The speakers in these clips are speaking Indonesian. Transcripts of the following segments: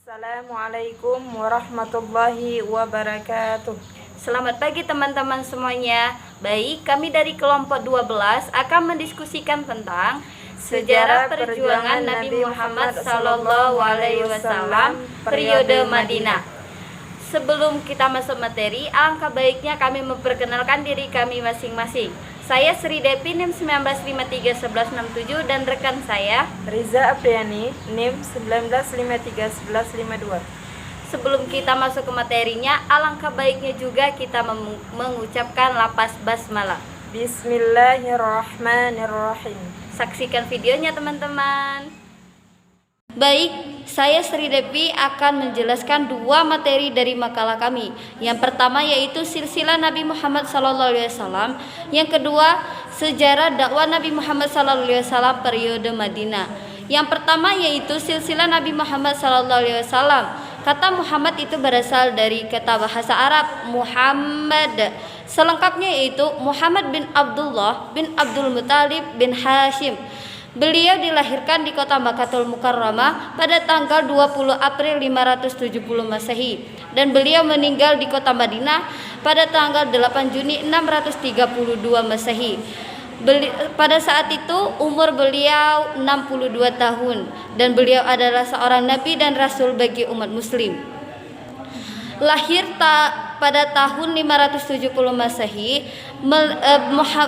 Assalamualaikum warahmatullahi wabarakatuh. Selamat pagi teman-teman semuanya. Baik, kami dari kelompok 12 akan mendiskusikan tentang sejarah perjuangan Nabi Muhammad SAW periode Madinah. Sebelum kita masuk materi, alangkah baiknya kami memperkenalkan diri kami masing-masing. Saya Sri Depi NIM 19531167 dan rekan saya Riza Apriani NIM 19531152. Sebelum kita masuk ke materinya, alangkah baiknya juga kita mengucapkan lapas basmalah. Bismillahirrahmanirrahim. Saksikan videonya teman-teman. Baik, saya Sri Devi akan menjelaskan dua materi dari makalah kami. Yang pertama yaitu silsilah Nabi Muhammad SAW. Yang kedua, sejarah dakwah Nabi Muhammad SAW periode Madinah. Yang pertama yaitu silsilah Nabi Muhammad SAW. Kata Muhammad itu berasal dari kata bahasa Arab Muhammad. Selengkapnya yaitu Muhammad bin Abdullah bin Abdul Muttalib bin Hashim. Beliau dilahirkan di kota Makkatul Mukarramah pada tanggal 20 April 570 Masehi dan beliau meninggal di kota Madinah pada tanggal 8 Juni 632 Masehi. Pada saat itu umur beliau 62 tahun dan beliau adalah seorang nabi dan rasul bagi umat muslim. Lahir pada tahun 570 Masehi,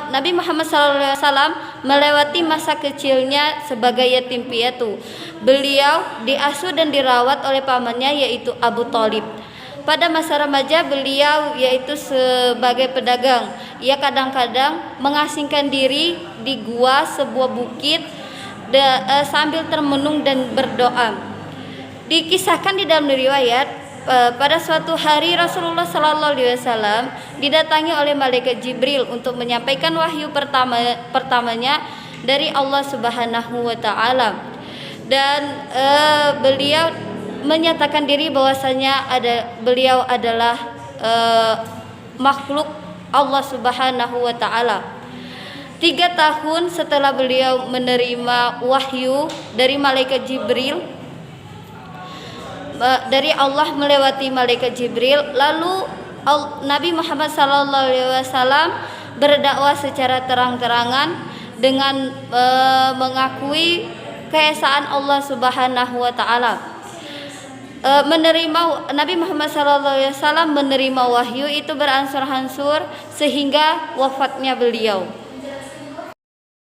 Nabi Muhammad SAW melewati masa kecilnya sebagai yatim piatu. Beliau diasuh dan dirawat oleh pamannya yaitu Abu Thalib. Pada masa remaja beliau yaitu sebagai pedagang. Ia kadang-kadang mengasingkan diri di gua sebuah bukit sambil termenung dan berdoa. Dikisahkan di dalam riwayat pada suatu hari Rasulullah SAW didatangi oleh malaikat Jibril untuk menyampaikan wahyu pertamanya dari Allah Subhanahu wa Ta'ala, dan beliau menyatakan diri bahwasanya beliau adalah makhluk Allah Subhanahu wa Ta'ala. 3 tahun setelah beliau menerima wahyu dari malaikat Jibril dari Allah melewati malaikat Jibril, lalu Nabi Muhammad SAW berdakwah secara terang-terangan dengan mengakui keesaan Allah Subhanahu wa Ta'ala. Nabi Muhammad SAW menerima wahyu itu beransur-ansur sehingga wafatnya beliau,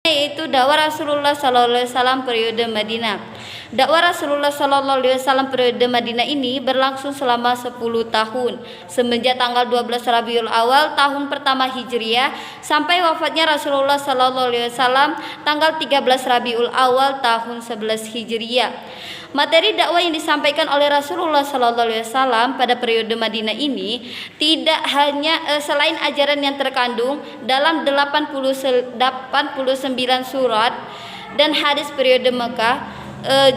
yaitu dakwah Rasulullah SAW periode Madinah. Dakwah Rasulullah SAW periode Madinah ini berlangsung selama 10 tahun, semenjak tanggal 12 Rabiul Awal tahun pertama Hijriah sampai wafatnya Rasulullah SAW tanggal 13 Rabiul Awal tahun 11 Hijriah. Materi dakwah yang disampaikan oleh Rasulullah SAW pada periode Madinah ini tidak hanya selain ajaran yang terkandung dalam 89 surat dan hadis periode Mekah,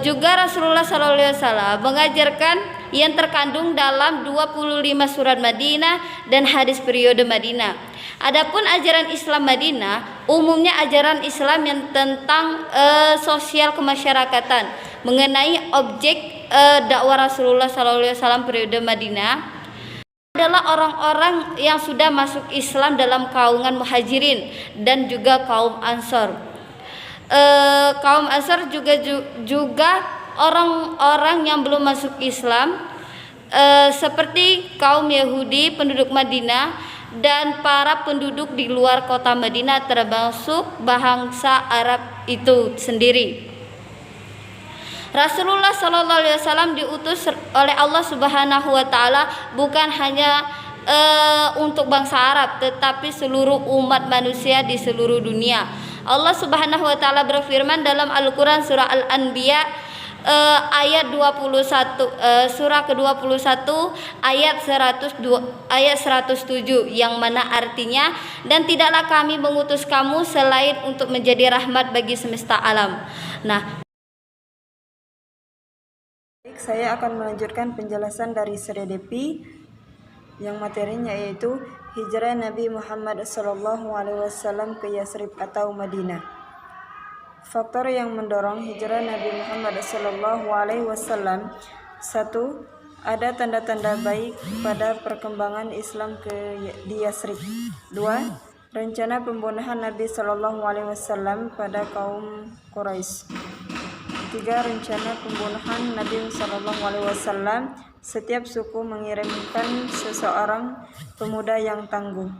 juga Rasulullah SAW mengajarkan yang terkandung dalam 25 surat Madinah dan hadis periode Madinah. Adapun ajaran Islam Madinah, umumnya ajaran Islam yang tentang sosial kemasyarakatan mengenai objek dakwah Rasulullah SAW periode Madinah adalah orang-orang yang sudah masuk Islam dalam kalangan muhajirin dan juga kaum Ansor. Kaum Ansar juga orang-orang yang belum masuk Islam, seperti kaum Yahudi penduduk Madinah dan para penduduk di luar kota Madinah termasuk bangsa Arab itu sendiri. Rasulullah SAW diutus oleh Allah Subhanahu wa Ta'ala bukan hanya untuk bangsa Arab tetapi seluruh umat manusia di seluruh dunia. Allah Subhanahu wa Ta'ala berfirman dalam Al-Quran surah Al-Anbiya ayat 21, surah ke-21 ayat 107, yang mana artinya, dan tidaklah kami mengutus kamu selain untuk menjadi rahmat bagi semesta alam. Nah, saya akan melanjutkan penjelasan dari Sri Depi yang materinya yaitu hijrah Nabi Muhammad SAW ke Yasrib atau Madinah. Faktor yang mendorong hijrah Nabi Muhammad SAW 1. Ada tanda-tanda baik pada perkembangan Islam di Yasrib. 2. Rencana pembunuhan Nabi Shallallahu Alaihi Wasallam pada kaum Quraisy. 3. Rencana pembunuhan Nabi Shallallahu Alaihi Wasallam. Setiap suku mengirimkan seseorang pemuda yang tangguh.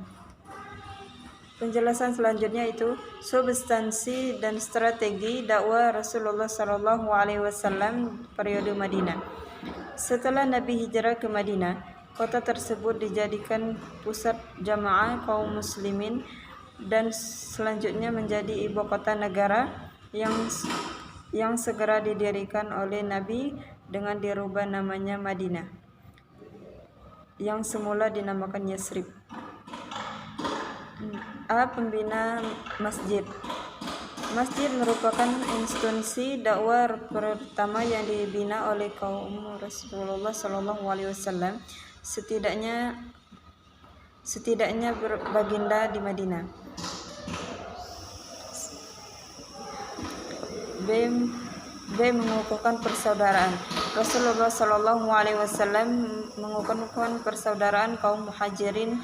Penjelasan selanjutnya itu substansi dan strategi dakwah Rasulullah Shallallahu Alaihi Wasallam periode Madinah. Setelah Nabi hijrah ke Madinah, kota tersebut dijadikan pusat jamaah kaum muslimin dan selanjutnya menjadi ibu kota negara yang segera didirikan oleh Nabi dengan dirubah namanya Madinah, yang semula dinamakan Yasrib. Pembina masjid. Masjid merupakan institusi dakwah pertama yang dibina oleh kaum Rasulullah Shallallahu Alaihi Wasallam. Setidaknya baginda di Madinah. B. Mengukuhkan persaudaraan. Rasulullah Shallallahu Alaihi Wasallam mengukuhkan persaudaraan kaum Muhajirin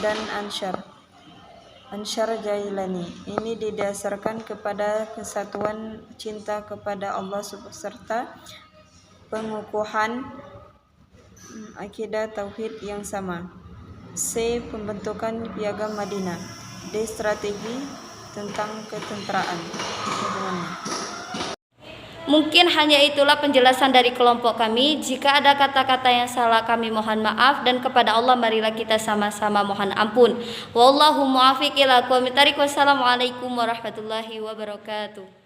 dan Ansyar Jailani. Ini didasarkan kepada kesatuan cinta kepada Allah serta pengukuhan akidah tauhid yang sama. C. Pembentukan piagam Madinah. D. Strategi tentang ketenteraan. Mungkin hanya itulah penjelasan dari kelompok kami. Jika ada kata-kata yang salah, kami mohon maaf, dan kepada Allah marilah kita sama-sama mohon ampun. Wallahu muwaffiq ila aqwamit thariq. Wassalamualaikum warahmatullahi wabarakatuh.